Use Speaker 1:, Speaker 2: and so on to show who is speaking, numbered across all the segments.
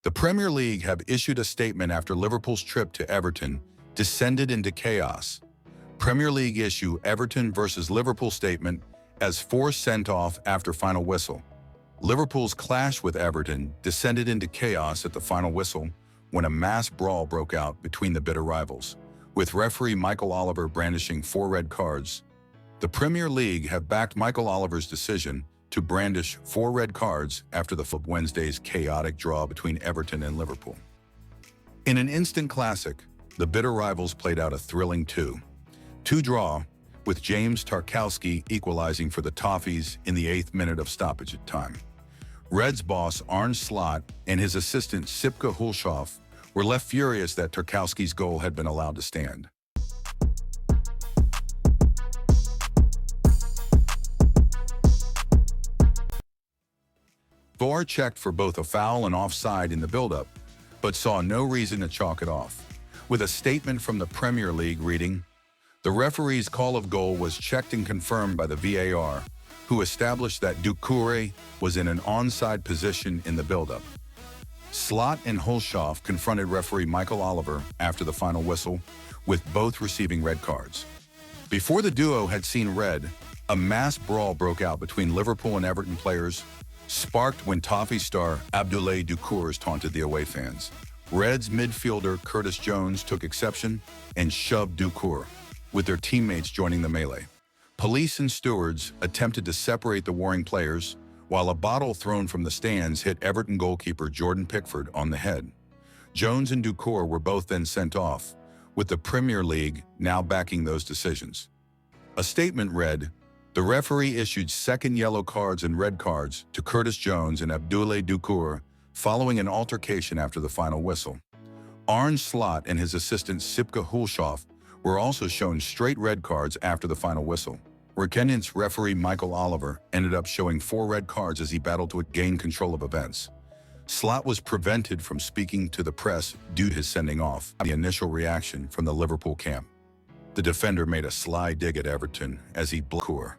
Speaker 1: The Premier League have issued a statement after Liverpool's trip to Everton descended into chaos. Premier League issue Everton versus Liverpool statement as 4 sent off after final whistle. Liverpool's clash with Everton descended into chaos at the final whistle when a mass brawl broke out between the bitter rivals, with referee Michael Oliver brandishing 4 red cards. The Premier League have backed Michael Oliver's decision to brandish 4 red cards after the Wednesday's chaotic draw between Everton and Liverpool. In an instant classic, the bitter rivals played out a thrilling 2-2 draw, with James Tarkowski equalizing for the Toffees in the 8th minute of stoppage time. Reds boss Arne Slot and his assistant Sipke Hulshoff were left furious that Tarkowski's goal had been allowed to stand. VAR checked for both a foul and offside in the build-up, but saw no reason to chalk it off, with a statement from the Premier League reading, "The referee's call of goal was checked and confirmed by the VAR, who established that Doucouré was in an onside position in the build-up." Slot and Hulshoff confronted referee Michael Oliver after the final whistle, with both receiving red cards. Before the duo had seen red, a mass brawl broke out between Liverpool and Everton players, sparked when Toffee star Abdoulaye Doucouré taunted the away fans. Reds midfielder Curtis Jones took exception and shoved Doucouré, with their teammates joining the melee. Police and stewards attempted to separate the warring players, while a bottle thrown from the stands hit Everton goalkeeper Jordan Pickford on the head. Jones and Doucouré were both then sent off, with the Premier League now backing those decisions. A statement read, "The referee issued second yellow cards and red cards to Curtis Jones and Abdoulaye Doucouré following an altercation after the final whistle. Arne Slot and his assistant Sipke Hulshoff were also shown straight red cards after the final whistle. Kerkez referee Michael Oliver ended up showing 4 red cards as he battled to gain control of events. Slot was prevented from speaking to the press due to his sending off, the initial reaction from the Liverpool camp. The defender made a sly dig at Everton as he Doucouré.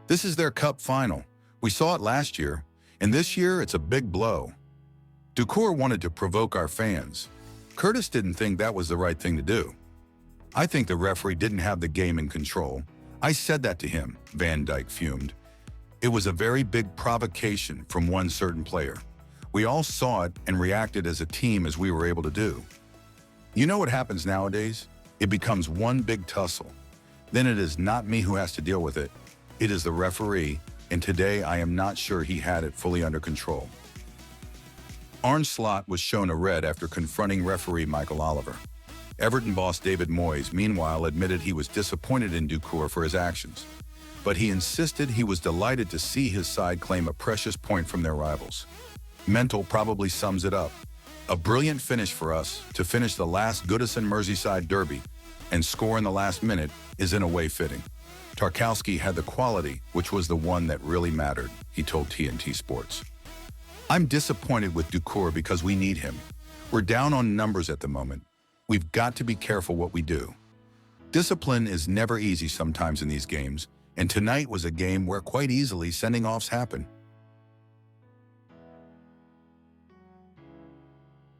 Speaker 1: "This is their cup final. We saw it last year, and this year it's a big blow. Doucouré wanted to provoke our fans. Curtis didn't think that was the right thing to do. I think the referee didn't have the game in control. I said that to him," Van Dijk fumed. "It was a very big provocation from one certain player. We all saw it and reacted as a team as we were able to do. You know what happens nowadays? It becomes one big tussle. Then it is not me who has to deal with it. It is the referee, and today I am not sure he had it fully under control." Arne Slot was shown a red after confronting referee Michael Oliver. Everton boss David Moyes, meanwhile, admitted he was disappointed in Doucouré for his actions, but he insisted he was delighted to see his side claim a precious point from their rivals. Mental probably sums it up. "A brilliant finish for us to finish the last Goodison Merseyside Derby and score in the last minute is in a way fitting. Tarkowski had the quality, which was the one that really mattered," he told TNT Sports. "I'm disappointed with Doucouré because we need him. We're down on numbers at the moment. We've got to be careful what we do. Discipline is never easy sometimes in these games, and tonight was a game where quite easily sending-offs happen."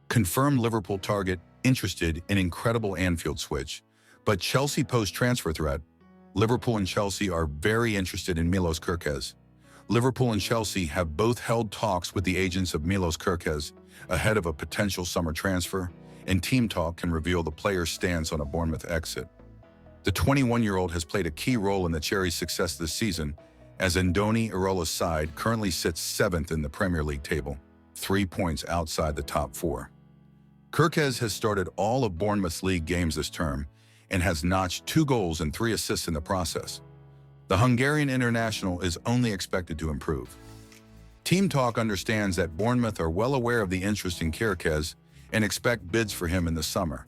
Speaker 1: Confirmed Liverpool target interested in incredible Anfield switch, but Chelsea post-transfer threat. Liverpool and Chelsea are very interested in Milos Kerkez. Liverpool and Chelsea have both held talks with the agents of Milos Kerkez ahead of a potential summer transfer, and Team Talk can reveal the player's stance on a Bournemouth exit. The 21-year-old has played a key role in the Cherries' success this season, as Andoni Irola's side currently sits 7th in the Premier League table, 3 points outside the top 4. Kerkez has started all of Bournemouth's league games this term and has notched 2 goals and 3 assists in the process. The Hungarian international is only expected to improve. Team Talk understands that Bournemouth are well aware of the interest in Kerkez and expect bids for him in the summer.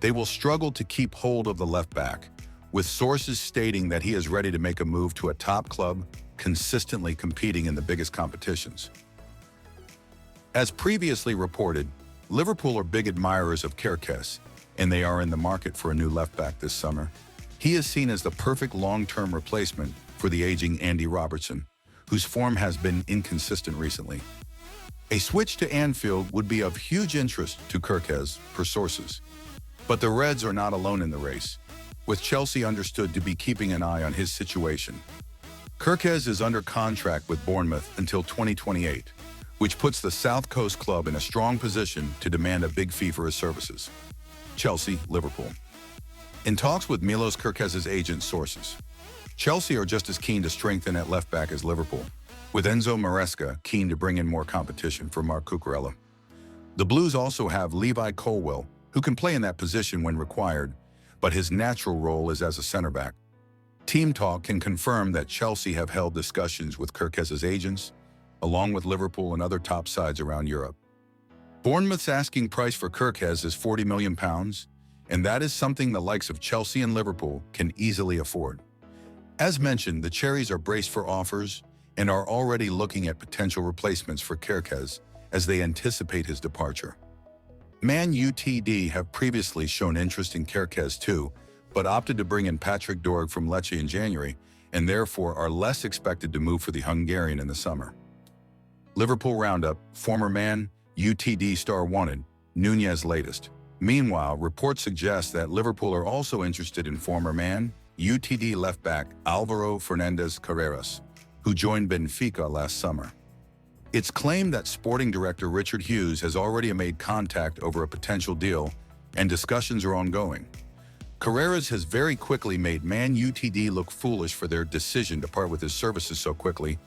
Speaker 1: They will struggle to keep hold of the left-back, with sources stating that he is ready to make a move to a top club, consistently competing in the biggest competitions. As previously reported, Liverpool are big admirers of Kerkez, and they are in the market for a new left-back this summer. He is seen as the perfect long-term replacement for the aging Andy Robertson, whose form has been inconsistent recently. A switch to Anfield would be of huge interest to Kerkez, per sources. But the Reds are not alone in the race, with Chelsea understood to be keeping an eye on his situation. Kerkez is under contract with Bournemouth until 2028, which puts the South Coast club in a strong position to demand a big fee for his services. Chelsea, Liverpool. In talks with Milos Kerkez's agent sources, Chelsea are just as keen to strengthen at left-back as Liverpool, with Enzo Maresca keen to bring in more competition for Marc Cucurella. The Blues also have Levi Colwill, who can play in that position when required, but his natural role is as a center-back. Team Talk can confirm that Chelsea have held discussions with Kerkez's agents, along with Liverpool and other top sides around Europe. Bournemouth's asking price for Kerkez is £40 million, and that is something the likes of Chelsea and Liverpool can easily afford. As mentioned, the Cherries are braced for offers and are already looking at potential replacements for Kerkez as they anticipate his departure. Man Utd have previously shown interest in Kerkez too, but opted to bring in Patrick Dorg from Lecce in January and therefore are less expected to move for the Hungarian in the summer. Liverpool roundup, former Man Utd star wanted, Nunez latest. Meanwhile, reports suggest that Liverpool are also interested in former Man Utd left-back Álvaro Fernández Carreras, who joined Benfica last summer. It's claimed that sporting director Richard Hughes has already made contact over a potential deal, and discussions are ongoing. Carreras has very quickly made Man Utd look foolish for their decision to part with his services so quickly,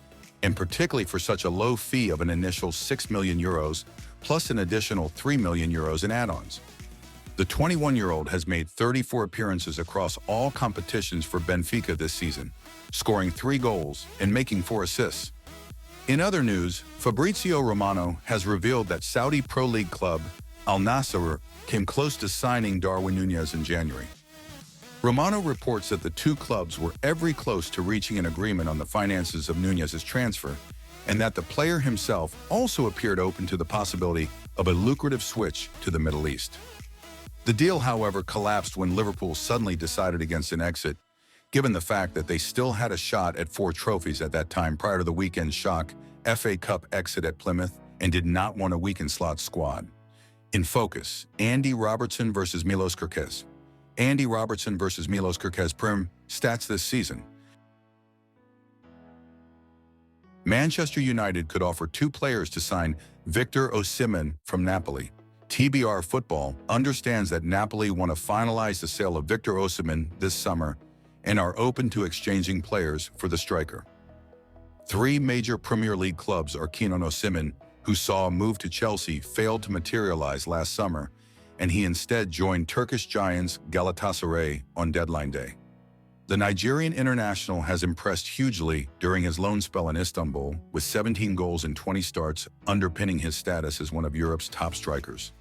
Speaker 1: and particularly for such a low fee of an initial €6 million, plus an additional €3 million in add-ons. The 21-year-old has made 34 appearances across all competitions for Benfica this season, scoring 3 goals and making 4 assists. In other news, Fabrizio Romano has revealed that Saudi Pro League club Al Nassr came close to signing Darwin Nunez in January. Romano reports that the two clubs were every close to reaching an agreement on the finances of Nunez's transfer, and that the player himself also appeared open to the possibility of a lucrative switch to the Middle East. The deal, however, collapsed when Liverpool suddenly decided against an exit, given the fact that they still had a shot at 4 trophies at that time prior to the weekend shock FA Cup exit at Plymouth and did not want a weekend slot squad. In focus, Andy Robertson versus Milos Kerkez. Andy Robertson versus Milos Kerkez Prim stats this season. Manchester United could offer 2 players to sign Victor Osimhen from Napoli. TBR Football understands that Napoli want to finalize the sale of Victor Osimhen this summer and are open to exchanging players for the striker. 3 major Premier League clubs are keen on Osimhen, who saw a move to Chelsea failed to materialize last summer, and he instead joined Turkish giants Galatasaray on deadline day. The Nigerian international has impressed hugely during his loan spell in Istanbul, with 17 goals and 20 starts underpinning his status as one of Europe's top strikers.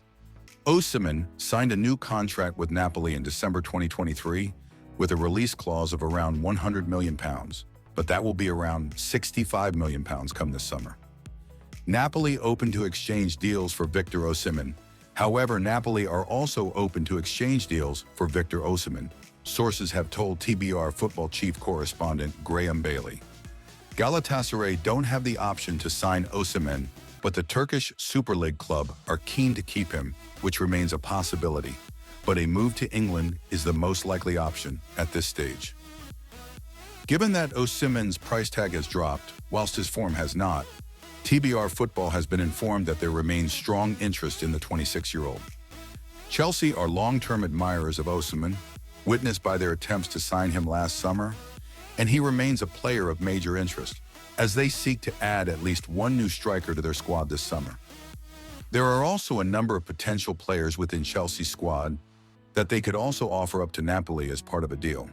Speaker 1: Osimhen signed a new contract with Napoli in December 2023 with a release clause of around £100 million, but that will be around £65 million come this summer. Napoli open to exchange deals for Victor Osimhen. However, Napoli are also open to exchange deals for Victor Osimhen, sources have told TBR football chief correspondent Graham Bailey. Galatasaray don't have the option to sign Osimhen, but the Turkish Super League club are keen to keep him, which remains a possibility. But a move to England is the most likely option at this stage. Given that Osimhen's price tag has dropped, whilst his form has not, TBR Football has been informed that there remains strong interest in the 26-year-old. Chelsea are long-term admirers of Osimhen, witnessed by their attempts to sign him last summer, and he remains a player of major interest, as they seek to add at least 1 new striker to their squad this summer. There are also a number of potential players within Chelsea's squad that they could also offer up to Napoli as part of a deal.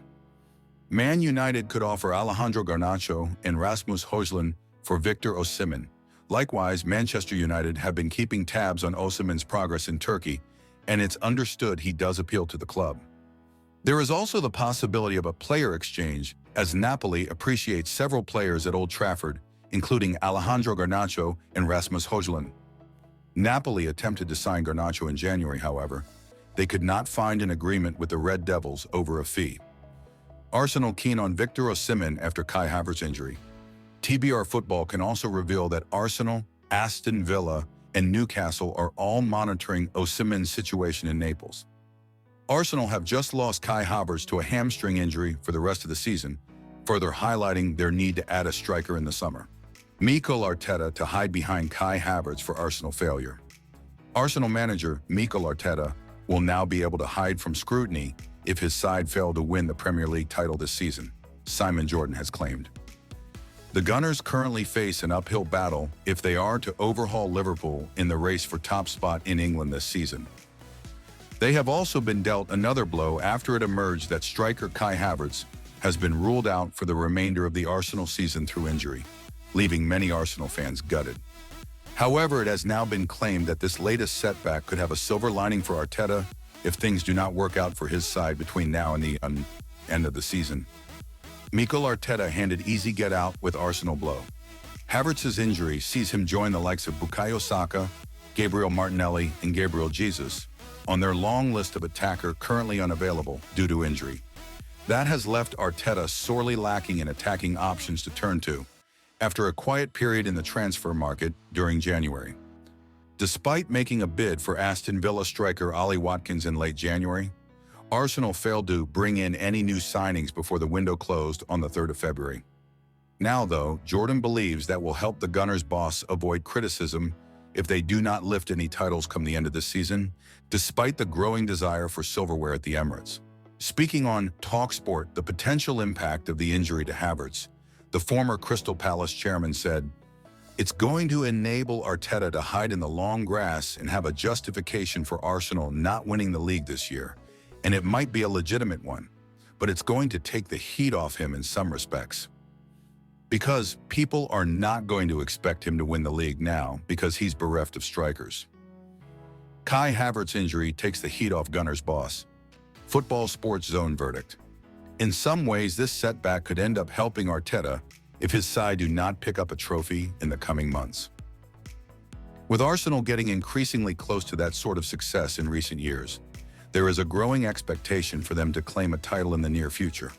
Speaker 1: Man United could offer Alejandro Garnacho and Rasmus Højlund for Victor Osimhen. Likewise, Manchester United have been keeping tabs on Osimhen's progress in Turkey, and it's understood he does appeal to the club. There is also the possibility of a player exchange, as Napoli appreciates several players at Old Trafford, including Alejandro Garnacho and Rasmus Højlund. Napoli attempted to sign Garnacho in January, however. They could not find an agreement with the Red Devils over a fee. Arsenal keen on Victor Osimhen after Kai Havertz's injury. TBR Football can also reveal that Arsenal, Aston Villa, and Newcastle are all monitoring Osimhen's situation in Naples. Arsenal have just lost Kai Havertz to a hamstring injury for the rest of the season, further highlighting their need to add a striker in the summer. Mikel Arteta to hide behind Kai Havertz for Arsenal failure. Arsenal manager Mikel Arteta will now be able to hide from scrutiny if his side failed to win the Premier League title this season, Simon Jordan has claimed. The Gunners currently face an uphill battle if they are to overhaul Liverpool in the race for top spot in England this season. They have also been dealt another blow after it emerged that striker Kai Havertz has been ruled out for the remainder of the Arsenal season through injury, leaving many Arsenal fans gutted. However, it has now been claimed that this latest setback could have a silver lining for Arteta if things do not work out for his side between now and the end of the season. Mikel Arteta handed easy get-out with Arsenal blow. Havertz's injury sees him join the likes of Bukayo Saka, Gabriel Martinelli, and Gabriel Jesus on their long list of attacker currently unavailable due to injury. That has left Arteta sorely lacking in attacking options to turn to after a quiet period in the transfer market during January. Despite making a bid for Aston Villa striker Ollie Watkins in late January, Arsenal failed to bring in any new signings before the window closed on the 3rd of February. Now, though, Jordan believes that will help the Gunners' boss avoid criticism if they do not lift any titles come the end of this season, despite the growing desire for silverware at the Emirates. Speaking on TalkSport, the potential impact of the injury to Havertz, the former Crystal Palace chairman said, "It's going to enable Arteta to hide in the long grass and have a justification for Arsenal not winning the league this year. And it might be a legitimate one, but it's going to take the heat off him in some respects. Because people are not going to expect him to win the league now because he's bereft of strikers." Kai Havertz's injury takes the heat off Gunners' boss. Football Sports Zone verdict. In some ways, this setback could end up helping Arteta if his side do not pick up a trophy in the coming months. With Arsenal getting increasingly close to that sort of success in recent years, there is a growing expectation for them to claim a title in the near future.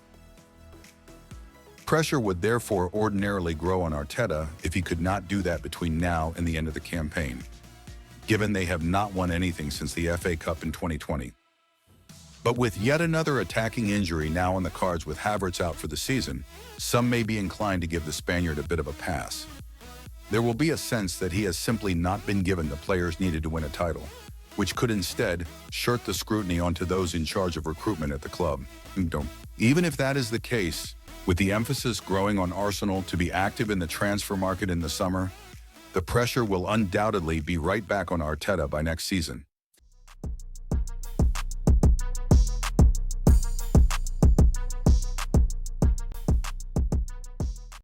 Speaker 1: Pressure would therefore ordinarily grow on Arteta if he could not do that between now and the end of the campaign, given they have not won anything since the FA Cup in 2020. But with yet another attacking injury now on the cards with Havertz out for the season, some may be inclined to give the Spaniard a bit of a pass. There will be a sense that he has simply not been given the players needed to win a title, which could instead shirk the scrutiny onto those in charge of recruitment at the club. Even if that is the case, with the emphasis growing on Arsenal to be active in the transfer market in the summer, the pressure will undoubtedly be right back on Arteta by next season.